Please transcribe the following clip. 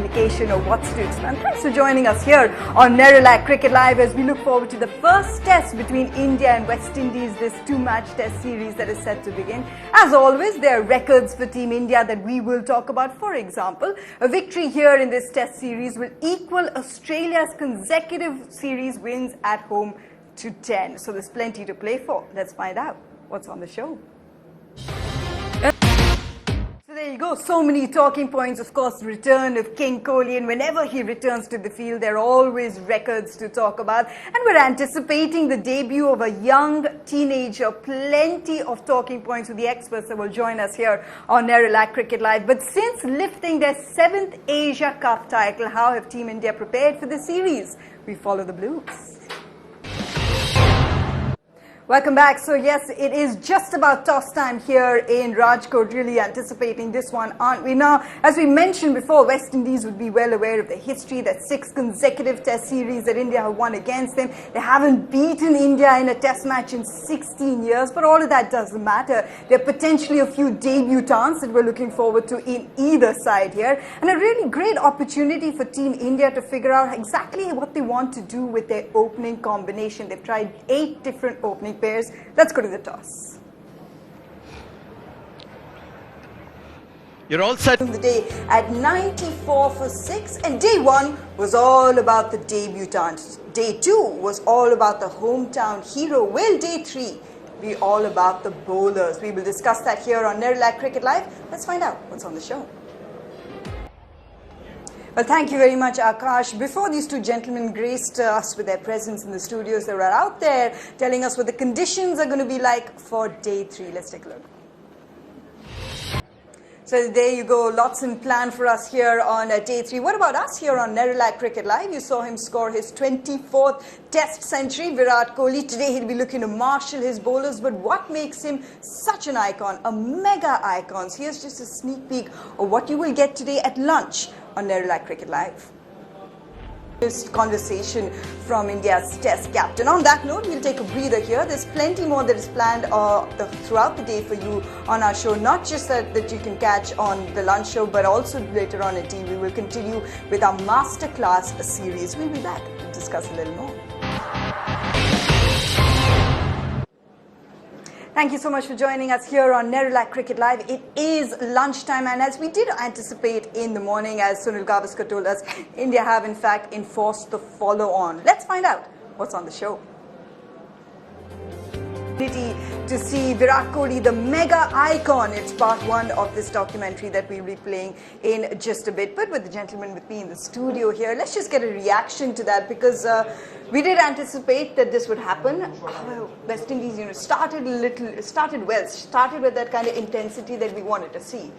indication of what's to expect. Thanks for joining us here on Nerolac Cricket Live as we look forward to the first test between India and West Indies, this two-match test series that is set to begin. As always, there are records for Team India that we will talk about. For example, a victory here in this test series will equal Australia's consecutive series wins at home to 10. So there's plenty to play for. Let's find out what's on the show. So there you go, so many talking points. Of course, the return of King Kohli, and whenever he returns to the field, there are always records to talk about. And we're anticipating the debut of a young teenager. Plenty of talking points with the experts that will join us here on Nerolac Cricket Live. But since lifting their 7th Asia Cup title, how have Team India prepared for the series? We follow the Blues. Welcome back. So yes, it is just about toss time here in Rajkot. Really anticipating this one, aren't we? Now, as we mentioned before, West Indies would be well aware of the history, that 6 consecutive test series that India have won against them. They haven't beaten India in a test match in 16 years, but all of that doesn't matter. There are potentially a few debutants that we're looking forward to in either side here, and a really great opportunity for Team India to figure out exactly what they want to do with their opening combination. They've tried 8 different opening pairs. Let's go to the toss. You're all set. The day at 94 for 6, and day 1 was all about the debutants. Day 2 was all about the hometown hero. Will day 3 be all about the bowlers? We will discuss that here on Nerolac Cricket Live. Let's find out what's on the show. Well, thank you very much, Akash. Before these two gentlemen graced us with their presence in the studios, they were out there telling us what the conditions are going to be like for day 3. Let's take a look. So there you go, lots in plan for us here on day 3. What about us here on Nerolac Cricket Live? You saw him score his 24th test century, Virat Kohli. Today he'll be looking to marshal his bowlers, but what makes him such an icon, a mega icon? So here's just a sneak peek of what you will get today at lunch on Nerolac Cricket Live. Conversation from India's test captain. On that note, we'll take a breather here. There's plenty more that is planned throughout the day for you on our show, not just that you can catch on the lunch show, but also later on at TV. We will continue with our masterclass series. We'll be back to discuss a little more. Thank you so much for joining us here on Nerolac Cricket Live. It is lunchtime, and as we did anticipate in the morning, as Sunil Gavaskar told us, India have in fact enforced the follow-on. Let's find out what's on the show. To see Virat Kohli, the mega icon. It's part 1 of this documentary that we'll be playing in just a bit. But with the gentleman with me in the studio here, let's just get a reaction to that, because we did anticipate that this would happen. West Indies, started with that kind of intensity that we wanted to see.